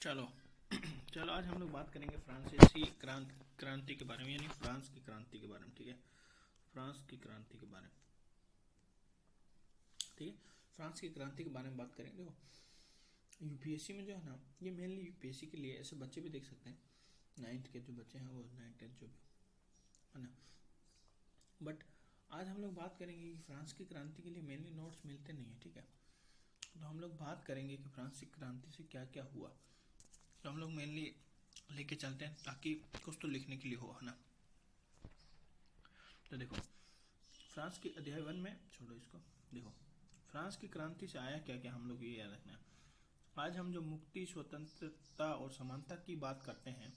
चलो चलो आज हम लोग बात करेंगे फ्रांसीसी क्रांति के बारे में, यानी फ्रांस की क्रांति के बारे में। ठीक है, फ्रांस की क्रांति के बारे में। ठीक है, फ्रांस की क्रांति के बारे में बात करेंगे। देखो, यूपीएससी में जो है ना, ये मेनली यूपीएससी के लिए, ऐसे बच्चे भी देख सकते हैं, नाइन्थ के जो बच्चे हैं वो, नाइन्थ टेंथ जो भी है ना। बट आज हम लोग बात करेंगे कि फ्रांस की क्रांति के लिए मेनली नोट्स मिलते नहीं है। ठीक है, तो हम लोग बात करेंगे कि फ्रांस की क्रांति से क्या क्या हुआ। तो हम लोग मेनली लेके चलते हैं ताकि कुछ तो लिखने के लिए हो, है ना। तो देखो, फ्रांस के अध्याय 1 में, छोड़ो इसको, देखो फ्रांस की क्रांति से आया क्या क्या, हम लोग ये याद रखना है। आज हम जो मुक्ति, स्वतंत्रता और समानता की बात करते हैं,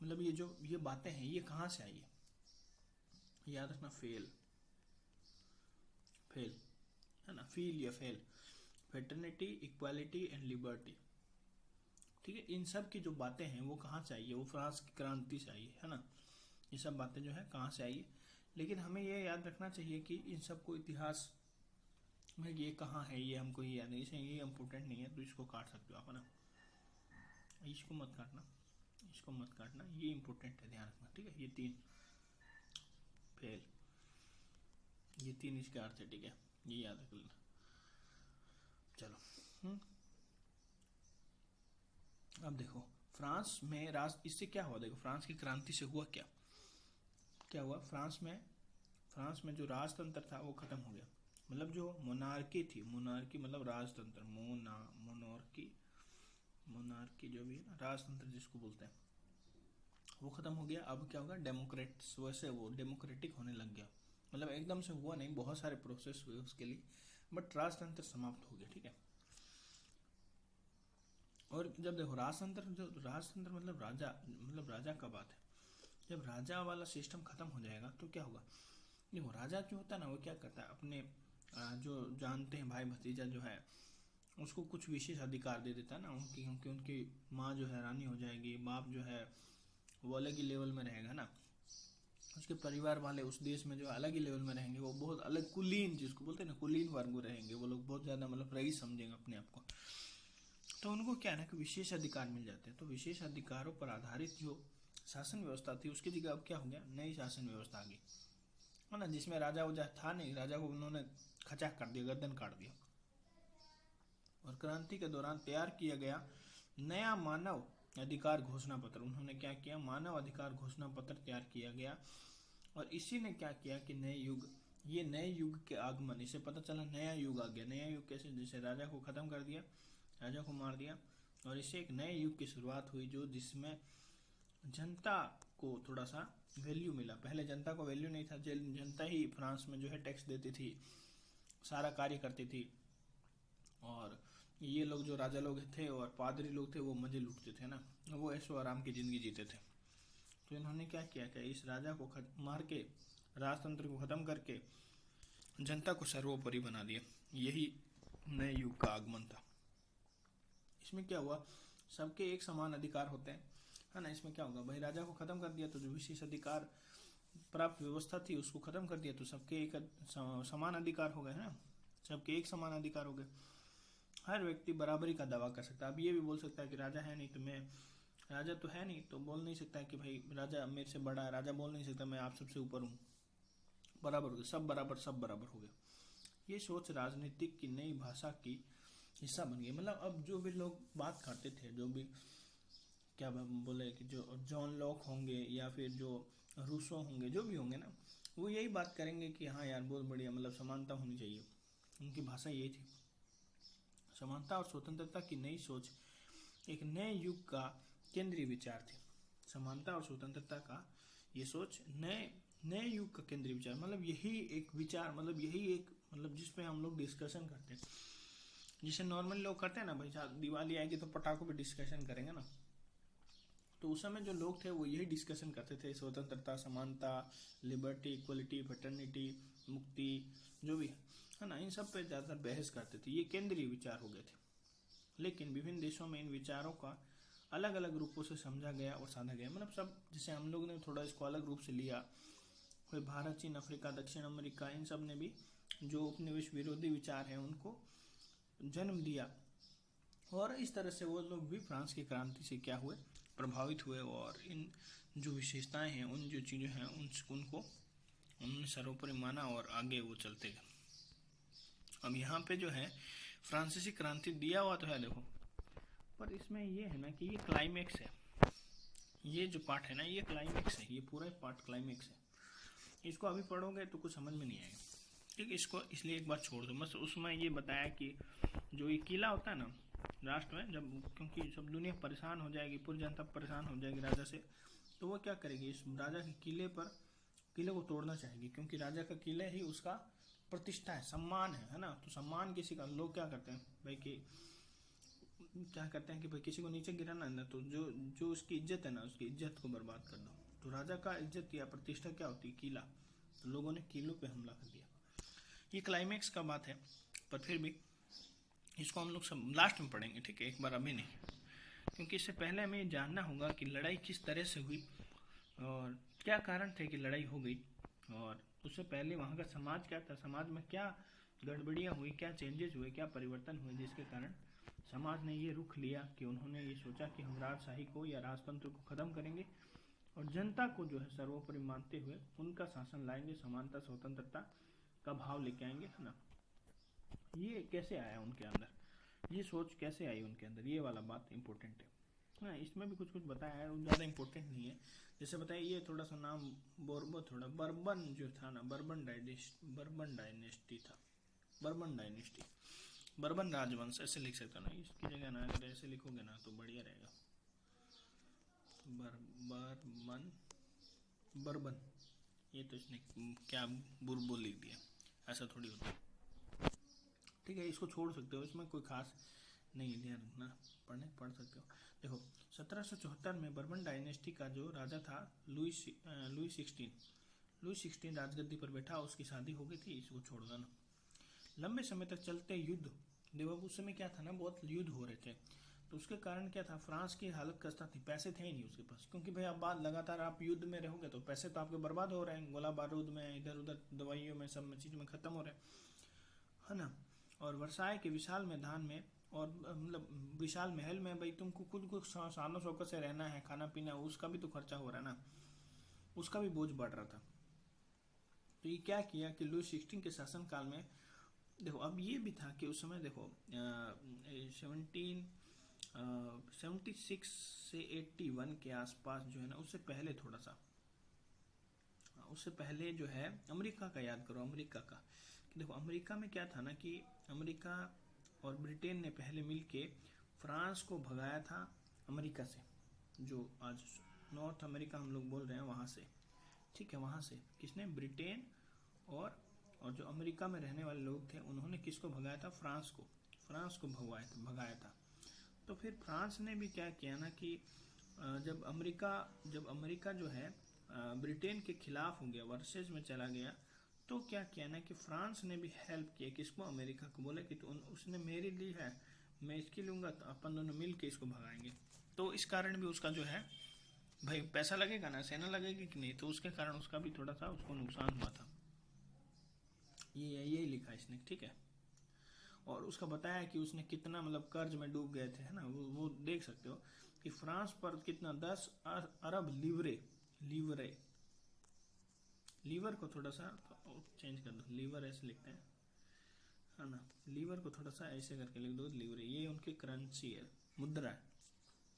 मतलब ये बातें हैं, ये कहाँ से आई है, याद रखना। फेल फेल है ना, फील या fail, fraternity, equality and liberty. ठीक है, इन सब की जो बातें हैं वो कहाँ से आई है, वो फ्रांस की क्रांति से आई है ना। ये सब बातें जो है कहाँ से आई है, लेकिन हमें ये याद रखना चाहिए कि इन सब को इतिहास में ये कहाँ है, ये हमको ये याद नहीं, इसे ये इम्पोर्टेंट नहीं है, तो इसको काट सकते हो आप, है ना। इसको मत काटना, इसको मत काटना, ये इम्पोर्टेंट है, ध्यान रखना। ठीक है, ये तीन फेल, ये तीन इसके अर्थ है। ठीक है, ये याद रख लेना। चलो, अब देखो फ्रांस में इससे क्या हुआ। देखो फ्रांस की क्रांति से हुआ क्या क्या हुआ। फ्रांस में जो राजतंत्र था वो खत्म हो गया। मतलब जो मोनार्की थी, मोनार्की मतलब राजतंत्र, मोनार्की, मोनार्की जो भी है ना, राजतंत्र जिसको बोलते हैं, वो खत्म हो गया। अब क्या होगा, डेमोक्रेट्स, वैसे वो डेमोक्रेटिक होने लग गया। मतलब एकदम से हुआ नहीं, बहुत सारे प्रोसेस हुए उसके लिए, बट राजतंत्र समाप्त हो गया। ठीक है, और जब देखो राजतंत्र मतलब राजा का बात है। जब राजा वाला सिस्टम खत्म हो जाएगा तो क्या होगा। देखो राजा जो होता है ना, वो क्या करता है, अपने जो जानते हैं भाई भतीजा जो है, उसको कुछ विशेष अधिकार दे देता है ना, उनकी माँ जो है रानी हो जाएगी, बाप जो है वो अलग ही लेवल में रहेगा ना, उसके परिवार वाले उस देश में जो अलग ही लेवल में रहेंगे, वो बहुत अलग कुलीन, जिसको बोलते हैं ना, कुलीन वर्ग रहेंगे वो लोग, बहुत ज़्यादा मतलब रईस समझेंगे अपने आप को। तो उनको क्या है ना कि विशेष अधिकार मिल जाते हैं। तो विशेष अधिकारों पर आधारित जो शासन व्यवस्था थी, उसकी जगह अब क्या हो गया, नई शासन व्यवस्था आ गई, है ना, जिसमें राजा वजा था नहीं, राजा को उन्होंने खचाक कर दिया, गर्दन काट दिया। और क्रांति के दौरान तैयार किया गया नया मानव अधिकार घोषणा पत्र, उन्होंने क्या किया, मानव अधिकार घोषणा पत्र तैयार किया गया। और इसी ने क्या किया कि नए युग के आगमन, इसे पता चला नया युग आ गया। नया युग कैसे, जैसे राजा को खत्म कर दिया, राजा को मार दिया, और इससे एक नए युग की शुरुआत हुई, जो जिसमें जनता को थोड़ा सा वैल्यू मिला। पहले जनता को वैल्यू नहीं था, जनता ही फ्रांस में जो है टैक्स देती थी, सारा कार्य करती थी, और ये लोग जो राजा लोग थे और पादरी लोग थे वो मजे लूटते थे ना, वो ऐशो आराम की जिंदगी जीते थे। तो इन्होंने क्या किया कि इस राजा को मार के, राजतंत्र को खत्म करके जनता को सर्वोपरि बना दिया। यही नए युग का आगमन था। इसमें क्या हुआ, सबके एक समान अधिकार होते हैं, है ना। इसमें क्या होगा भाई, राजा को खत्म कर दिया तो जो विशेष अधिकार प्राप्त व्यवस्था थी उसको खत्म कर दिया, तो सबके एक समान अधिकार हो गए, है ना, सबके एक समान अधिकार हो गए। हर व्यक्ति बराबरी का दावा कर सकता है। अब ये भी बोल सकता है कि राजा है नहीं तो मैं, राजा तो है नहीं तो बोल नहीं सकता है कि भाई राजा मेरे से बड़ा है, राजा बोल नहीं सकता मैं आप सबसे ऊपर हूँ, बराबर हो गया, सब बराबर हो गया। ये सोच राजनीतिक की नई भाषा की हिस्सा बन गई। मतलब अब जो भी लोग बात करते थे, जो भी क्या बोले कि जो जॉन लॉक होंगे या फिर जो रूसो होंगे, जो भी होंगे ना, वो यही बात करेंगे कि हाँ यार बहुत बढ़िया, मतलब समानता होनी चाहिए। उनकी भाषा यही थी। समानता और स्वतंत्रता की नई सोच एक नए युग का केंद्रीय विचार थी। समानता और स्वतंत्रता का ये सोच नए नए युग का केंद्रीय विचार, मतलब यही एक विचार, मतलब यही एक, मतलब जिसपे हम लोग डिस्कशन करते हैं, जिसे नॉर्मल लोग करते हैं ना भाई, दिवाली आएगी तो पटाखों पे डिस्कशन करेंगे ना। तो उस समय जो लोग थे वो यही डिस्कशन करते थे, स्वतंत्रता, समानता, लिबर्टी, इक्वलिटी, फैटर्निटी, मुक्ति, जो भी है ना, इन सब पे ज़्यादातर बहस करते थे। ये केंद्रीय विचार हो गए थे। लेकिन विभिन्न देशों में इन विचारों का अलग अलग रूपों से समझा गया और साधा गया। मतलब सब, जैसे हम लोग ने थोड़ा इसको अलग रूप से लिया, कोई भारत, चीन, अफ्रीका, दक्षिण अमेरिका, इन सब ने भी जो उपनिवेश विरोधी विचार हैं उनको जन्म दिया, और इस तरह से वो लोग भी फ्रांस की क्रांति से क्या हुए, प्रभावित हुए, और इन जो विशेषताएं हैं, उन जो चीज़ें हैं, उनको उन्होंने सर्वोपरि माना और आगे वो चलते गए। अब यहाँ पे जो है फ्रांसीसी क्रांति दिया हुआ तो है देखो, पर इसमें ये है ना कि ये क्लाइमेक्स है, ये जो पार्ट है ना ये क्लाइमेक्स है, ये पूरा पार्ट क्लाइमेक्स है। इसको अभी पढ़ोगे तो कुछ समझ में नहीं आएगा, ठीक। इसको इसलिए एक बार छोड़ दो, बस उसमें ये बताया कि जो ये किला होता है ना राष्ट्र में, जब क्योंकि सब दुनिया परेशान हो जाएगी, पूरी जनता परेशान हो जाएगी राजा से, तो वो क्या करेगी, इस राजा के किले को तोड़ना चाहेगी, क्योंकि राजा का किले ही उसका प्रतिष्ठा है, सम्मान है ना। तो सम्मान किसी का, लोग क्या करते हैं भाई कि भाई किसी को नीचे गिराना है ना, तो जो जो उसकी इज्जत है ना, उसकी इज्जत को बर्बाद कर दो। तो राजा का इज्जत या प्रतिष्ठा क्या होती है, किला। तो लोगों ने किलों पे हमला कर दिया। ये क्लाइमेक्स का बात है, पर फिर भी इसको हम लोग सब लास्ट में पढ़ेंगे, ठीक है, एक बार अभी नहीं, क्योंकि इससे पहले हमें ये जानना होगा कि लड़ाई किस तरह से हुई और क्या कारण थे कि लड़ाई हो गई, और उससे पहले वहाँ का समाज क्या था, समाज में क्या गड़बड़ियाँ हुई, क्या चेंजेस हुए, क्या परिवर्तन हुए, जिसके कारण समाज ने ये रुख लिया कि उन्होंने ये सोचा कि हम राजशाही को या राजतंत्र को ख़त्म करेंगे और जनता को जो है सर्वोपरि मानते हुए उनका शासन लाएंगे, समानता स्वतंत्रता का भाव लेके आएंगे, है ना। ये कैसे आया उनके अंदर, ये सोच कैसे आई उनके अंदर, ये वाला बात इंपॉर्टेंट है। हाँ, इसमें भी कुछ कुछ बताया है, वो ज़्यादा इंपॉर्टेंट नहीं है। जैसे बताया ये थोड़ा सा नाम बोर्बो, थोड़ा बर्बन जो था ना, बर्बन डायनेस्टी था, बर्बन डायनेस्टी, बर्बन राजवंश ऐसे लिख सकते हो ना, इसकी जगह ना अगर ऐसे लिखोगे ना तो बढ़िया रहेगा, बर्बन, बर्बन। ये तो इसने क्या बुरबो लिख दिया, ऐसा थोड़ी होता है, ठीक है। इसको छोड़ सकते हो, इसमें कोई खास नहीं है, ध्यान रखना, पढ़ सकते हो। देखो 1774 में बर्बन डायनेस्टी का जो राजा था लुई 16 राजगद्दी पर बैठा, उसकी शादी हो गई थी, इसको छोड़ देना। लंबे समय तक चलते युद्ध, देखो उस समय क्या था ना, बहुत युद्ध हो रहे थे, तो उसके कारण क्या था, फ्रांस की हालत खस्ता थी, पैसे थे ही नहीं उसके पास, क्योंकि भाई आप बात लगातार आप युद्ध में रहोगे तो पैसे तो आपके बर्बाद हो रहे हैं, गोला बारूद में, इधर उधर दवाइयों में, सब में चीज़ में ख़त्म हो रहे हैं, है ना। और वर्साय के विशाल मैदान में और मतलब विशाल महल में भाई तुमको खुद को शानो शौकत से रहना है, खाना पीना, उसका भी तो खर्चा हो रहा है ना, उसका भी बोझ बढ़ रहा था। तो ये क्या किया कि लुई 16 के शासनकाल में, देखो अब ये भी था कि उस समय देखो 76 से 81 के आसपास जो है ना, उससे पहले थोड़ा सा, उससे पहले जो है अमेरिका का याद करो, अमेरिका का, कि देखो अमेरिका में क्या था ना कि अमेरिका और ब्रिटेन ने पहले मिलके फ्रांस को भगाया था अमेरिका से, जो आज नॉर्थ अमेरिका हम लोग बोल रहे हैं वहाँ से, ठीक है। वहाँ से किसने, ब्रिटेन और जो अमेरिका में रहने वाले लोग थे उन्होंने किसको भगाया था, फ्रांस को भगाया था। तो फिर फ्रांस ने भी क्या किया ना कि जब अमेरिका जो है ब्रिटेन के खिलाफ हो गया, वर्सेज में चला गया, तो क्या किया ना कि फ्रांस ने भी हेल्प किया किसको, अमेरिका को, बोले कि तो उसने मेरी ली है, मैं इसकी लूँगा, तो अपन दोनों मिल के इसको भगाएंगे। तो इस कारण भी उसका जो है भाई पैसा लगेगा ना, सेना लगेगी कि नहीं, तो उसके कारण उसका भी थोड़ा सा उसको नुकसान हुआ था। यही लिखा इसने, ठीक है। और उसका बताया कि उसने कितना मतलब कर्ज में डूब गए थे, है ना, वो देख सकते हो कि फ्रांस पर कितना 10 अरब लीवर को थोड़ा सा चेंज कर दो, लीवर ऐसे लिखते हैं, है ना, लीवर को थोड़ा सा ऐसे करके लिख दो, लीवर, ये उनकी करेंसी है, मुद्रा है,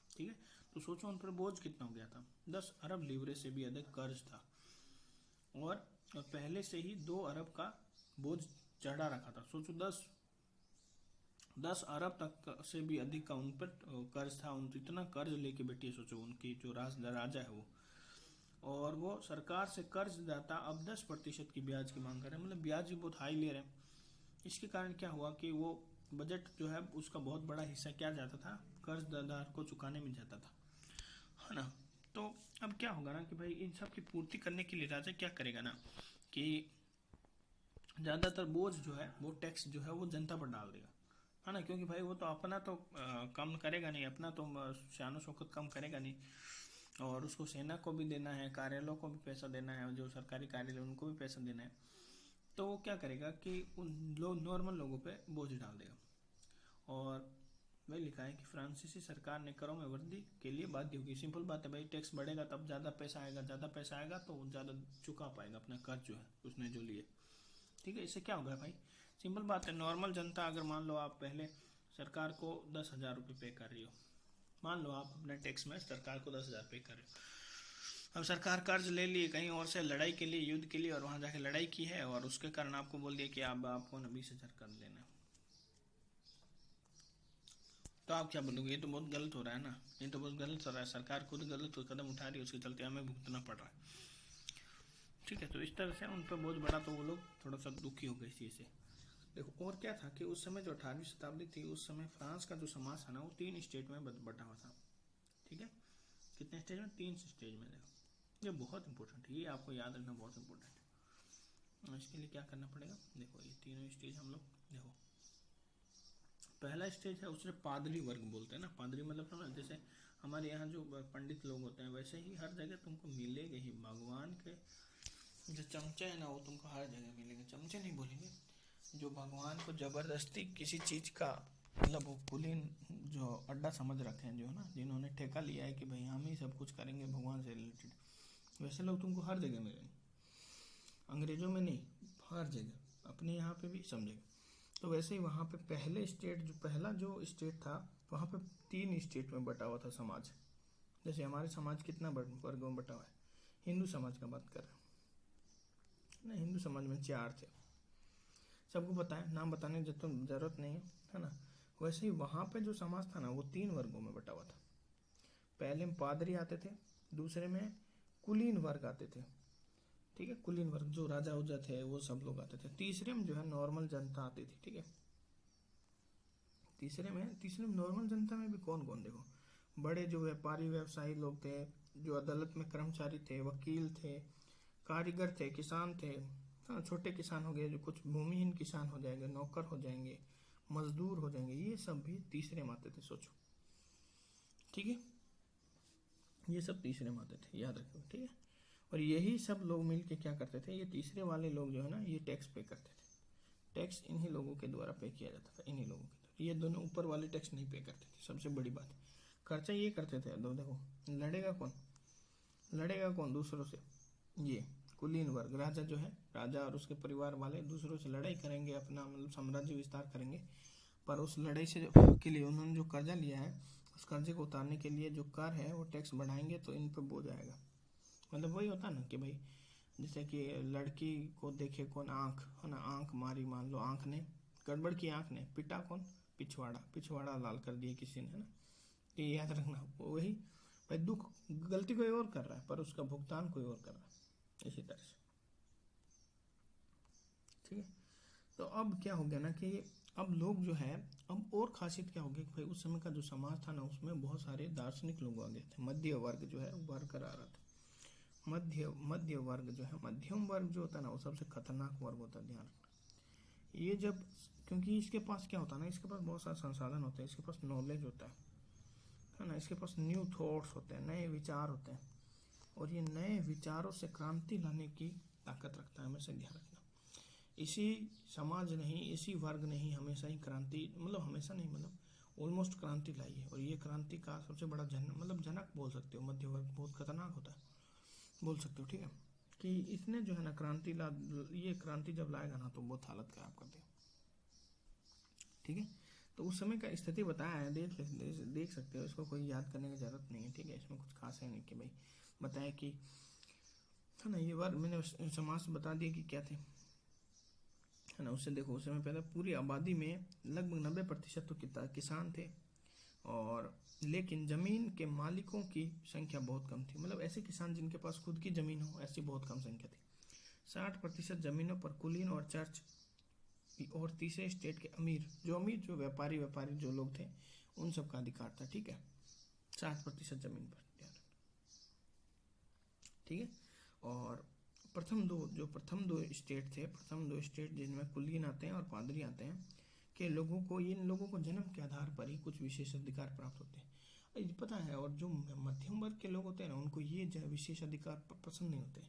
ठीक है। तो सोचो उन पर बोझ कितना हो गया था, 10 अरब लीवरे से भी अधिक कर्ज था, और पहले से ही 2 अरब का बोझ चढ़ा रखा था। सोचो 10 अरब तक से भी अधिक का उन पर कर्ज था, उन इतना कर्ज लेके बैठी, सोचो उनकी जो राजा है वो, और वो सरकार से कर्जदाता अब 10% की ब्याज की मांग कर रहे हैं, मतलब ब्याज भी बहुत हाई ले रहे हैं। इसके कारण क्या हुआ कि वो बजट जो है उसका बहुत बड़ा हिस्सा क्या जाता था, कर्जदार को चुकाने में जाता था, है ना। तो अब क्या होगा ना कि भाई इन सब की पूर्ति करने के लिए राजा क्या करेगा ना कि ज़्यादातर बोझ जो है वो टैक्स जो है वो जनता पर डाल देगा, है ना, क्योंकि भाई वो तो अपना तो कम करेगा नहीं, अपना तो शानो शौकत कम करेगा नहीं, और उसको सेना को भी देना है, कार्यालयों को भी पैसा देना है, जो सरकारी कार्यालय उनको भी पैसा देना है। तो वो क्या करेगा कि उन नॉर्मल लोगों पे बोझ डाल देगा, और भाई लिखा है कि फ्रांसीसी सरकार ने करों में वृद्धि के लिए बाध्य होगी। सिंपल बात है भाई, टैक्स बढ़ेगा तब ज़्यादा पैसा आएगा, ज़्यादा पैसा आएगा तो ज़्यादा चुका पाएगा अपना कर्ज जो है उसने जो लिए। ठीक है, इससे क्या होगा भाई, सिंपल बात है, नॉर्मल जनता अगर मान लो आप पहले सरकार को 10,000 रुपये पे कर रही हो, मान लो आप अपने टैक्स में सरकार को 10,000 पे कर रहे हो, अब सरकार कर्ज ले लिए कहीं और से लड़ाई के लिए, युद्ध के लिए, और वहां जाके लड़ाई की है और उसके कारण आपको बोल दिया कि अब आपको ना 20,000 कर देना, तो आप क्या बोलोगे, ये तो बहुत गलत हो रहा है ना, ये तो बहुत गलत हो रहा है, सरकार खुद गलत कदम उठा रही है, उसके चलते हमें भुगतना पड़ रहा है। ठीक है, तो इस तरह से उन पर बोझ बढ़ा तो वो लोग थोड़ा सा दुखी हो गए इस चीज़ से। देखो और क्या था कि उस समय जो 18वीं शताब्दी थी, उस समय फ्रांस का जो समाज था ना वो 3 स्टेट में बटा हुआ था। ठीक है, कितने स्टेज में, 3 स्टेज में। देखो ये बहुत इंपॉर्टेंट है, ये आपको याद रखना बहुत इंपॉर्टेंट है। इसके लिए क्या करना पड़ेगा, देखो ये तीनों स्टेज हम लोग देखो, पहला स्टेज है उसे पादरी वर्ग बोलते हैं ना, पादरी मतलब समझ, जैसे हमारे यहाँ जो पंडित लोग होते हैं वैसे ही हर जगह तुमको मिलेंगे ही, भगवान के जो चमचे है ना वो तुमको हर जगह मिलेंगे, चमचे नहीं बोलेंगे, जो भगवान को जबरदस्ती किसी चीज़ का मतलब वो कुलीन जो अड्डा समझ रखे हैं, जो है ना, जिन्होंने ठेका लिया है कि भाई हम ही सब कुछ करेंगे भगवान से रिलेटेड, वैसे लोग तुमको हर जगह मिलेंगे, अंग्रेजों में नहीं, हर जगह, अपने यहाँ पे भी समझेगा। तो वैसे ही वहाँ पे पहले स्टेट जो पहला जो स्टेट था वहाँ पे 3 स्टेट में बटा हुआ था समाज। जैसे हमारे समाज कितना वर्गों में बटा हुआ है, हिंदू समाज का बात कर रहे हैं ना, हिंदू समाज में 4 थे, सबको पता है, नाम बताने की तो जरूरत नहीं है ना। वैसे ही वहाँ पे जो समाज था ना वो 3 वर्गों में बटा हुआ था। पहले में पादरी आते थे, दूसरे में कुलीन वर्ग आते थे, ठीक है, कुलीन वर्ग जो राजा उजा थे वो सब लोग आते थे, तीसरे में जो है नॉर्मल जनता आती थी। ठीक है, तीसरे में नॉर्मल जनता में भी कौन कौन, देखो बड़े जो व्यापारी व्यवसायी लोग थे, जो अदालत में कर्मचारी थे, वकील थे, कारीगर थे, किसान थे, हाँ छोटे किसान हो गए, जो कुछ भूमिहीन किसान हो जाएंगे, नौकर हो जाएंगे, मजदूर हो जाएंगे, ये सब भी तीसरे में आते थे, सोचो। ठीक है, ये सब तीसरे में आते थे, याद रखो। ठीक है, और यही सब लोग मिल के क्या करते थे, ये तीसरे वाले लोग जो है ना ये टैक्स पे करते थे, टैक्स इन्हीं लोगों के द्वारा पे किया जाता था, इन्हीं लोगों के द्वारा, ये दोनों ऊपर वाले टैक्स नहीं पे करते थे, सबसे बड़ी बात। खर्चा ये करते थे, देखो लड़ेगा कौन दूसरों से, ये कुलीन वर्ग, राजा जो है, राजा और उसके परिवार वाले दूसरों से लड़ाई करेंगे, अपना मतलब साम्राज्य विस्तार करेंगे, पर उस लड़ाई से के लिए उन्होंने जो कर्जा लिया है उस कर्जे को उतारने के लिए जो कर है वो टैक्स बढ़ाएंगे तो इन पर बोझ आएगा। मतलब वही होता ना कि भाई जैसे कि लड़की को देखे कौन, आँख है ना, आँख मारी, मान लो आँख ने गड़बड़ की, आँख ने पिटा कौन, पिछवाड़ा लाल कर दिया किसी ने, है ना, ये याद रखना। वही भाई दुख, गलती कोई और कर रहा है पर उसका भुगतान कोई और कर रहा है, इसी तरह से। ठीक है, तो अब क्या हो गया ना कि अब लोग जो है, अब और खासियत क्या हो गई कि भाई उस समय का जो समाज था ना उसमें बहुत सारे दार्शनिक लोग आ गए थे, मध्य वर्ग जो है उभर कर आ रहा था। मध्य वर्ग जो है, मध्यम वर्ग जो होता है ना वो सबसे खतरनाक वर्ग होता है, ध्यान रखना। ये जब, क्योंकि इसके पास क्या होता है ना, इसके पास बहुत सारे संसाधन होते हैं, इसके पास नॉलेज होता है ना, इसके पास न्यू थॉट्स होते हैं, नए विचार होते हैं, और ये नए विचारों से क्रांति लाने की ताकत रखता है, हमेशा ध्यान रखना। इसी समाज ने ही, इसी वर्ग ने ही हमेशा ही क्रांति, मतलब हमेशा नहीं, मतलब ऑलमोस्ट क्रांति लाई है, और ये क्रांति का सबसे बड़ा जनक बोल सकते हो। मध्य वर्ग बहुत खतरनाक होता है, बोल सकते हो। ठीक है, कि इसने जो है ना ये क्रांति जब लाएगा ना तो बहुत हालत खराब कर देगा। ठीक है, तो उस समय का स्थिति बताया है, देख सकते हो, इसको कोई याद करने की जरूरत नहीं है। ठीक है, इसमें कुछ खास है नहीं कि भाई बताया कि है ना, ये वर्ग मैंने समाज से बता दिया कि क्या थे, है ना। उससे देखो उस समय पहले पूरी आबादी में लगभग 90% तो किसान थे, और लेकिन जमीन के मालिकों की संख्या बहुत कम थी, मतलब ऐसे किसान जिनके पास खुद की जमीन हो ऐसी बहुत कम संख्या थी। 60% जमीनों पर कुलीन और चर्च और तीसरे स्टेट के अमीर जो व्यापारी जो लोग थे उन सब का अधिकार था। ठीक है, 60% जमीन पर, ठीक है। और प्रथम दो स्टेट जिनमें कुलीन आते हैं और पादरी आते हैं के लोगों को, इन लोगों को जन्म के आधार पर ही कुछ विशेष अधिकार प्राप्त होते हैं, ये पता है। और जो मध्यम वर्ग के लोग होते हैं ना उनको ये विशेष अधिकार पसंद नहीं होते।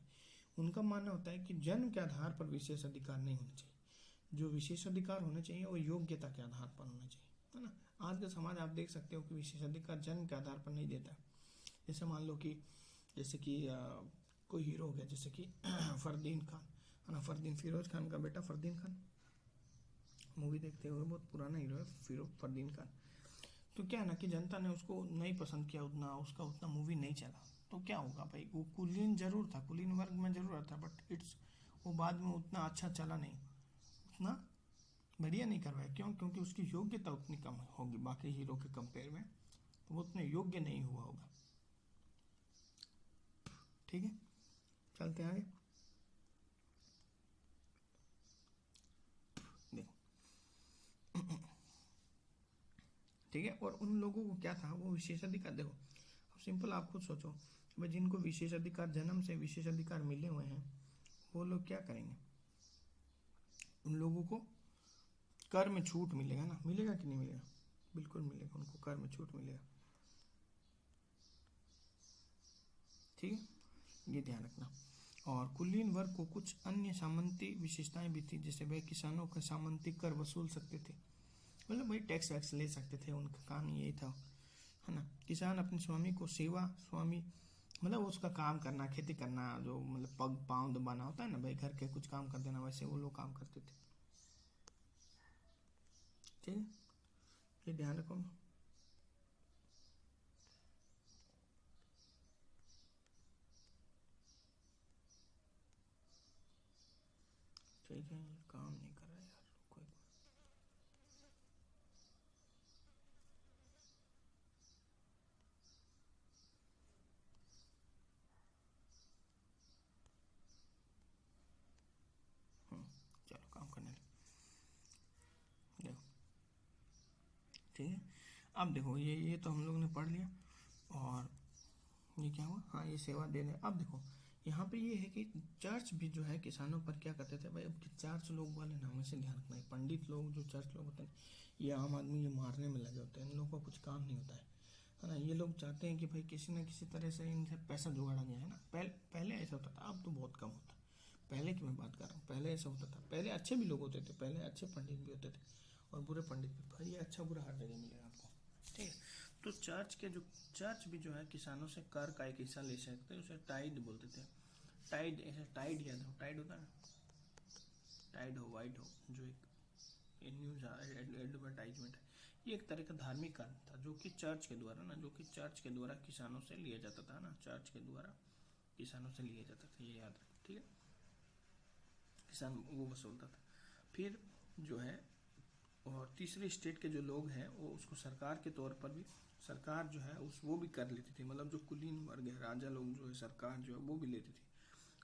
उनका मानना होता है कि जन्म के आधार पर विशेष अधिकार नहीं होने चाहिए, जो विशेष अधिकार होने चाहिए वो योग्यता के आधार पर होने चाहिए, है ना। आज का समाज आप देख सकते हो कि विशेषाधिकार जन्म के आधार पर नहीं देता। जैसे मान लो कि कोई हीरो हो गया, जैसे कि फरदीन खान है ना, फिरोज खान का बेटा फरदीन खान, मूवी देखते हुए, बहुत पुराना हीरो है फरदीन खान। तो क्या है ना कि जनता ने उसको नहीं पसंद किया, उतना उसका उतना मूवी नहीं चला। तो क्या होगा भाई, वो कुलीन जरूर था, कुलीन वर्ग में जरूर था, बट वो बाद में उतना अच्छा चला नहीं, उतना बढ़िया नहीं करवाया। क्यों? क्योंकि उसकी योग्यता उतनी कम होगी बाकी हीरो के कंपेयर में, तो वो उतने योग्य नहीं हुआ होगा। ठीक है, चलते हैं आगे। देखो ठीक है, और उन लोगों को क्या था, वो विशेषाधिकार, देखो अब सिंपल आप खुद सोचो भाई, जिनको विशेषाधिकार जन्म से विशेषाधिकार मिले हुए हैं, वो लोग क्या करेंगे? उन लोगों को कर में छूट मिलेगा ना, मिलेगा कि नहीं मिलेगा? बिल्कुल मिलेगा, उनको कर में छूट मिलेगा। ठीक है, ये ध्यान रखना। और कुलीन वर्ग को कुछ अन्य सामंती विशेषताएं भी थी, जैसे वह किसानों का सामंती कर वसूल सकते थे, मतलब भाई टैक्स वैक्स ले सकते थे, उनका काम यही था, है ना। किसान अपने स्वामी को सेवा, स्वामी मतलब उसका काम करना, खेती करना, जो मतलब पग पाँव दबाना होता है ना भाई, घर के कुछ काम कर देना, वैसे वो लोग काम करते थे। ठीक है, ये ध्यान रखो। ठीक है, ये काम नहीं कर रहा यार, कोई चलो काम करने लगे। देखो ठीक है, अब देखो ये तो हम लोग ने पढ़ लिया, और ये क्या हुआ, हाँ ये सेवा दे रहे। अब देखो यहाँ पे ये है कि चर्च भी जो है किसानों पर क्या करते थे भाई। अब चर्च लोग वाले ना, हमें से ध्यान रखना है, पंडित लोग जो चर्च लोग होते हैं, ये आम आदमी ये मारने में लगे होते हैं, इन लोगों का कुछ काम नहीं होता है ना। ये लोग चाहते हैं कि भाई किसी न किसी तरह से इनसे पैसा जुगाड़ा जाए, है ना। पहले ऐसा होता था, अब तो बहुत कम होता है। पहले की मैं बात कर रहा हूँ, पहले ऐसा होता था, पहले अच्छे भी लोग होते थे, पहले अच्छे पंडित भी होते थे और बुरे पंडित भी। भाई ये अच्छा बुरा हर जगह मिलेगा आपको। ठीक है, तो चर्च भी जो है किसानों से कर का एक हिस्सा ले सकते हैं, उसे टाइड बोलते थे। टाइड, ऐसे टाइड याद हो, टाइड होता है ना, टाइड हो वाइट हो, जो एक न्यूज एडवर्टाइजमेंट है, ये एक तरह का धार्मिक कार्य था, जो कि चर्च के द्वारा किसानों से लिया जाता था ना, चर्च के द्वारा किसानों से लिया जाता था, ये याद रखें। ठीक है, किसान वो वसूलता था। फिर जो है, और तीसरे स्टेट के जो लोग हैं, वो उसको सरकार के तौर पर भी, सरकार जो है वो भी कर लेती थी, मतलब जो कुलीन वर्ग है, राजा लोग जो है, सरकार जो है वो भी लेती थी।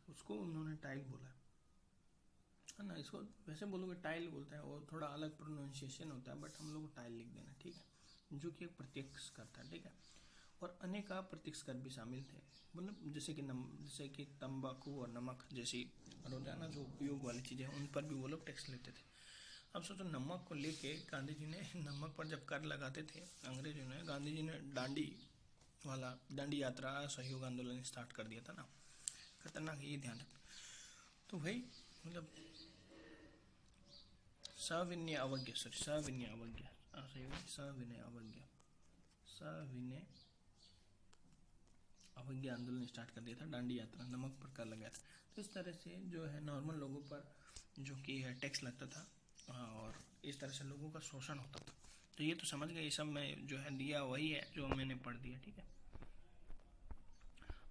उसको उन्होंने टाइल बोला है ना। इसको वैसे बोलोगे टाइल बोलते हैं, और थोड़ा अलग प्रोनाउंसिएशन होता है, बट हम लोग को टाइल लिख देना। ठीक है, जो कि एक प्रत्यक्ष कर था। ठीक है, और अनेक अप्रत्यक्ष कर भी शामिल थे, मतलब जैसे कि तंबाकू और नमक जैसी रोजाना जो उपयोग वाली चीज़ें, उन पर भी वो लोग टैक्स लेते थे। अब सोचो, नमक को लेके गांधी जी ने, नमक पर जब कर लगाते थे अंग्रेजों ने, गांधी जी ने दांडी यात्रा सहयोग आंदोलन स्टार्ट कर दिया था ना। खतरनाक, ये ध्यान रख। तो भाई मतलब सविनय अवज्ञा, अवज्ञा आंदोलन स्टार्ट कर दिया था, दांडी यात्रा, नमक पर कर लगाया था। तो इस तरह से जो है नॉर्मल लोगों पर जो कि है टैक्स लगता था, और इस तरह से लोगों का शोषण होता था। तो ये तो समझ गए, ये सब मैं जो है दिया वही है जो मैंने पढ़ दिया। ठीक है,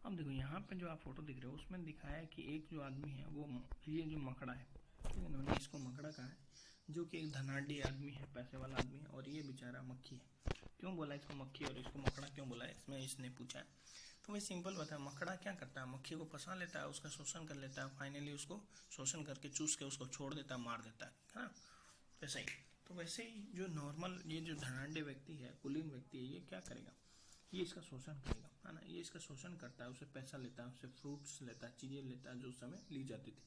अब देखो यहाँ पे जो आप फोटो दिख रहे हो, उसमें दिखाया है कि एक जो आदमी है, वो ये जो मकड़ा है, ठीक है, इन्होंने इसको मकड़ा कहा है, जो कि एक धनाढ़ी आदमी है, पैसे वाला आदमी है, और ये बेचारा मक्खी है। क्यों बोला इसको मक्खी और इसको मकड़ा क्यों बोला है, इसमें इसने पूछा है। तो वही सिंपल बात है, मकड़ा क्या करता है, मक्खी को फंसा लेता है, उसका शोषण कर लेता है, फाइनली उसको शोषण करके चूस के उसको छोड़ देता है, मार देता है ना। वैसे ही, तो वैसे ही जो नॉर्मल ये जो धनाढ़ व्यक्ति है, कुलीन व्यक्ति है, ये क्या करेगा, ये इसका शोषण करेगा, है ना। ये इसका शोषण करता है, उसे पैसा लेता है, उसे फ्रूट्स लेता है, चीज़ें लेता है, जो उस समय ली जाती थी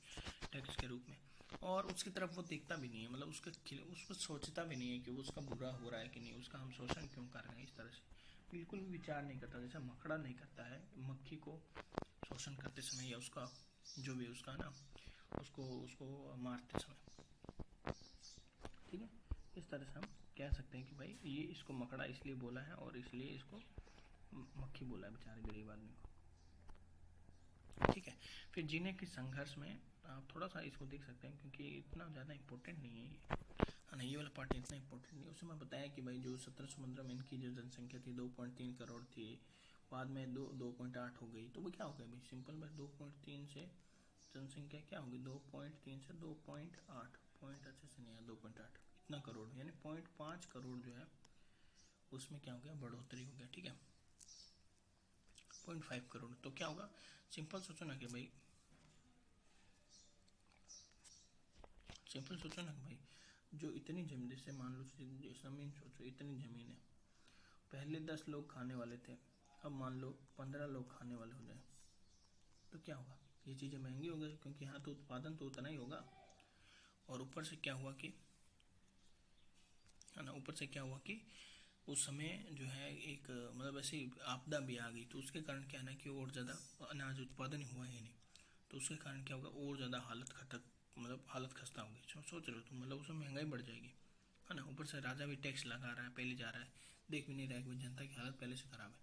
टैक्स के रूप में, और उसकी तरफ वो देखता भी नहीं है, मतलब उसको सोचता भी नहीं है कि वो उसका बुरा हो रहा है कि नहीं, उसका हम शोषण क्यों कर रहे हैं, इस तरह से बिल्कुल भी विचार नहीं करता, जैसा मकड़ा नहीं करता है मक्खी को शोषण करते समय, या उसका जो भी उसका ना, उसको मारते समय। ठीक है, इस तरह से हम कह सकते हैं कि भाई ये इसको मकड़ा इसलिए बोला है और इसलिए इसको मक्खी बोला है बेचारे गरीब आदमी को। ठीक है, फिर जीने के संघर्ष में आप थोड़ा सा इसको देख सकते हैं क्योंकि इतना ज़्यादा इम्पोर्टेंट नहीं है ये, ना ये वाला पार्ट इतना इम्पोर्टेंट नहीं है। उसमें मैं बताया कि भाई जो 1715 में इनकी जो जनसंख्या थी 2.3 करोड़ थी, बाद में 2.8 हो गई, तो वो क्या हो गया भाई सिंपल बात, 2.3 से जनसंख्या क्या होगी 2.3 से 2.8 पॉइंट अच्छे से नहीं है 2.8 इतना करोड़, यानी 0.5 करोड़ जो है उसमें क्या हो गया बढ़ोतरी हो गया। ठीक है, 0.5 करोड़, तो क्या होगा सिंपल सोचो ना कि भाई, सिंपल सोचो ना कि भाई जो इतनी जमीन, जैसे मान लो जमीन सोचो, इतनी जमीन है, पहले 10 लोग खाने वाले थे, अब मान लो 15 लोग खाने वाले हो जाए, तो क्या होगा, ये चीज़ें महंगी हो गई क्योंकि यहाँ तो उत्पादन तो उतना ही होगा। और ऊपर से क्या हुआ कि, है ना, ऊपर से क्या हुआ कि उस समय जो है एक मतलब ऐसी आपदा भी आ गई, तो उसके कारण क्या है ना कि और ज़्यादा अनाज उत्पादन हुआ ही नहीं, तो उसके कारण क्या होगा और ज़्यादा हालत खटक, मतलब हालत खस्ता होगी। सोच रहे हो तुम, मतलब उसमें महंगाई बढ़ जाएगी, है ना। ऊपर से राजा भी टैक्स लगा रहा है, पहले जा रहा है, देख भी नहीं रहा है कि जनता की हालत पहले से ख़राब है।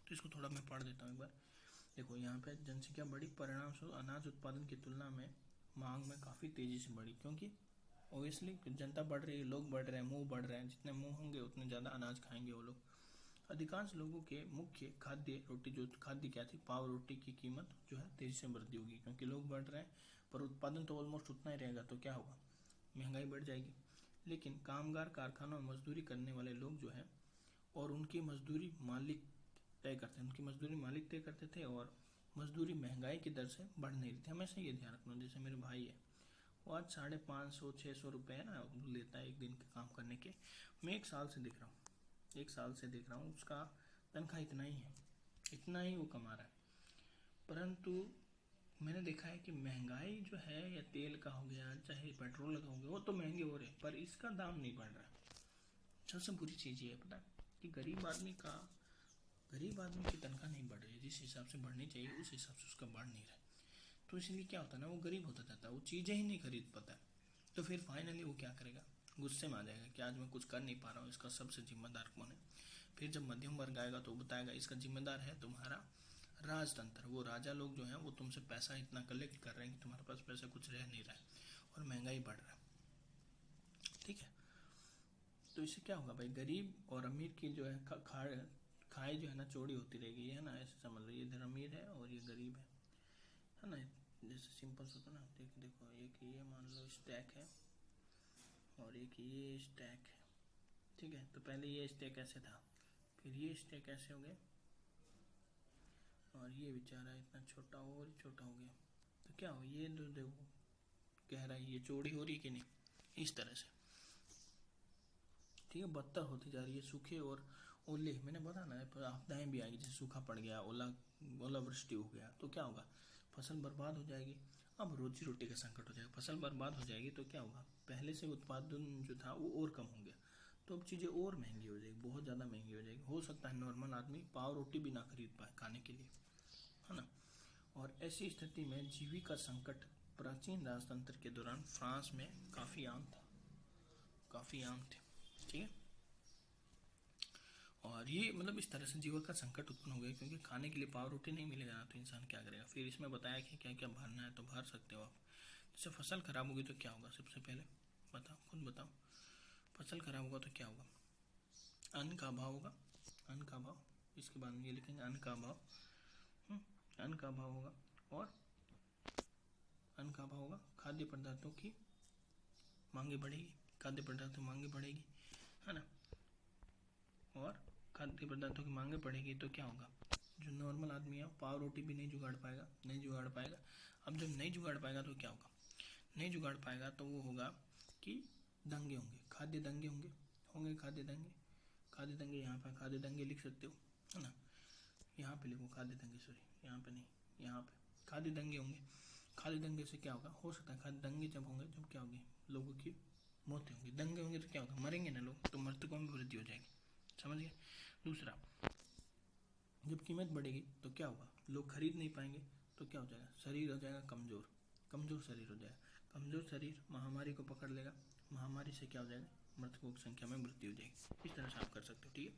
तो इसको थोड़ा मैं पढ़ देता हूँ एक बार। देखो यहाँ पे जनसंख्या बढ़ी, परिणाम स्वरूप अनाज उत्पादन की तुलना में मांग में काफ़ी तेज़ी से बढ़ी, क्योंकि ओबियसली जनता बढ़ रही है, लोग बढ़ रहे हैं, मुंह बढ़ रहे हैं, जितने मुंह होंगे उतने ज़्यादा अनाज खाएंगे वो लोग। अधिकांश लोगों के मुख्य खाद्य रोटी, जो खाद्य क्या थी, पाव रोटी की कीमत जो है तेजी से वृद्धि होगी, क्योंकि लोग बढ़ रहे हैं पर उत्पादन तो ऑलमोस्ट उतना ही रहेगा, तो क्या होगा, महंगाई बढ़ जाएगी। लेकिन कामगार, कारखानों में मजदूरी करने वाले लोग जो है, और उनकी मजदूरी मालिक तय करते हैं, उनकी मजदूरी मालिक तय करते थे, और मजदूरी महंगाई की दर से बढ़ नहीं रही थी। हमेशा ये ध्यान रखना, जैसे मेरे भाई है, वो आज 550-600 रुपये ना लेता है एक दिन के काम करने के। मैं एक साल से देख रहा हूँ, एक साल से देख रहा हूँ उसका तनख्वाह इतना ही है, इतना ही वो कमा रहा है। परंतु मैंने देखा है कि महंगाई जो है, या तेल का हो गया चाहे पेट्रोल का हो गया, वो तो महंगे हो रहे हैं पर इसका दाम नहीं बढ़ रहा। सबसे बुरी चीज़ ये है पता कि गरीब आदमी की तनख्वाह नहीं बढ़ रही है, जिस हिसाब से बढ़नी चाहिए उस हिसाब से उसका बढ़ नहीं रहा है। तो इसलिए क्या होता है ना, वो गरीब होता जाता है, वो चीज़ें ही नहीं खरीद पाता है। तो फिर फाइनली वो क्या करेगा, गुस्से में आ जाएगा कि आज मैं कुछ कर नहीं पा रहा हूँ, इसका सबसे जिम्मेदार कौन है। फिर जब मध्यम वर्ग आएगा तो वो बताएगा इसका जिम्मेदार है तुम्हारा राजतंत्र, वो राजा लोग जो हैं वो तुमसे पैसा इतना कलेक्ट कर रहे हैं कि तुम्हारे पास पैसा कुछ रह नहीं रहा है और महंगाई बढ़ रहा है। ठीक है, तो इससे क्या होगा भाई, गरीब और अमीर की जो है खाई जो है ना चौड़ी होती रहेगी, है ना, ऐसे समझ लो, ये इधर अमीर है और ये गरीब है ना। जैसे सिंपल सोचो ना, देखो एक ये मान लो स्टैक है और एक ये स्टैक है। ठीक है, तो पहले ये स्टैक ऐसे था, फिर ये स्टैक ऐसे हो गया, और ये बेचारा इतना छोटा और छोटा हो गया। तो क्या हो, ये तो देखो कह रहा है ये चौड़ी हो रही कि नहीं, इस तरह से। ठीक है, बदतर होती जा रही है, सूखे और ओले, मैंने बताया ना आपदाएं भी आएगी, जैसे सूखा पड़ गया, ओलावृष्टि हो गया, तो क्या होगा, फसल बर्बाद हो जाएगी। अब रोजी रोटी का संकट हो जाएगा, फसल बर्बाद हो जाएगी तो क्या होगा, पहले से उत्पादन जो था वो और कम हो गया, तो अब चीज़ें और महंगी हो जाएगी, बहुत ज़्यादा महंगी हो जाएगी। हो सकता है नॉर्मल आदमी पाव रोटी भी ना खरीद पाए खाने के लिए, है ना। और ऐसी स्थिति में जीविका संकट प्राचीन राजतंत्र के दौरान फ्रांस में काफ़ी आम था, काफ़ी आम थे। ठीक है, और ये मतलब इस तरह से जीविका संकट उत्पन्न हो गया, क्योंकि खाने के लिए पाव रोटी नहीं मिलेगा ना, तो इंसान क्या करेगा। फिर इसमें बताया कि क्या क्या भरना है, तो भर सकते हो आप। जैसे फसल खराब होगी तो क्या होगा, सबसे पहले बताओ, खुद बताओ, फसल खराब होगा तो क्या होगा, अन्न का अभाव होगा, अन्न का अभाव, इसके बाद में ये लिखेंगे अन्न का अभाव, अन्न का अभाव होगा, और अन्न का अभाव होगा, खाद्य पदार्थों की मांगे बढ़ेगी, खाद्य पदार्थों की मांगे बढ़ेगी, है ना। और खाद्य पदार्थों की मांगे बढ़ेगी तो क्या होगा, जो नॉर्मल आदमी है पाव रोटी भी नहीं जुगाड़ पाएगा, नहीं जुगाड़ पाएगा। अब जब नहीं जुगाड़ पाएगा तो क्या होगा, नहीं जुगाड़ पाएगा तो वो होगा कि दंगे होंगे, खाद्य दंगे होंगे, खाद्य दंगे, खाद्य दंगे, यहाँ पर खाद्य दंगे लिख सकते हो, है ना, यहाँ पे लिखो खाद्य दंगे, सॉरी यहाँ पे नहीं, यहाँ पे खाद्य दंगे होंगे। खाद्य दंगे से क्या होगा, हो सकता है खाद्य दंगे जब होंगे जब क्या होगी, लोगों की मौतें होंगी, दंगे होंगे तो क्या होगा, मरेंगे ना लोग, तो मृतकों में वृद्धि हो जाएगी, समझ गए। दूसरा, जब कीमत बढ़ेगी तो क्या होगा, लोग खरीद नहीं पाएंगे, तो क्या हो जाएगा, शरीर हो जाएगा कमज़ोर, कमज़ोर शरीर हो जाएगा, कमज़ोर शरीर महामारी को पकड़ लेगा, महामारी से क्या हो जाएगा, मृतकों की संख्या में वृद्धि हो जाएगी। इस तरह से आप कर सकते हो। ठीक है,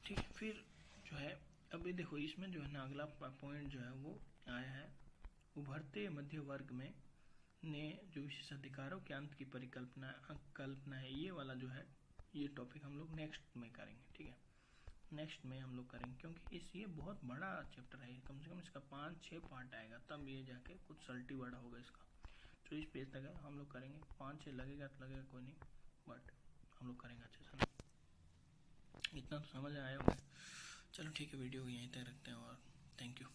ठीक है। फिर जो है अब ये देखो, इसमें जो है ना अगला पॉइंट जो है वो आया है, उभरते मध्य वर्ग में ने जो विशेषाधिकारों के अंत की कल्पना है, ये वाला जो है ये टॉपिक हम लोग नेक्स्ट में करेंगे। ठीक है, नेक्स्ट में हम लोग करेंगे, क्योंकि ये बहुत बड़ा चैप्टर है, कम से कम इसका 5-6 पार्ट आएगा, तब ये जाके कुछ सल्टी बड़ा होगा इसका। तो इस पेज तक है, हम लोग करेंगे। 5-6 लगेगा तो लगेगा, कोई नहीं, बट हम लोग करेंगे अच्छे से ना। इतना तो समझ आया होगा। चलो ठीक है, वीडियो यहीं तक रखते हैं और थैंक यू।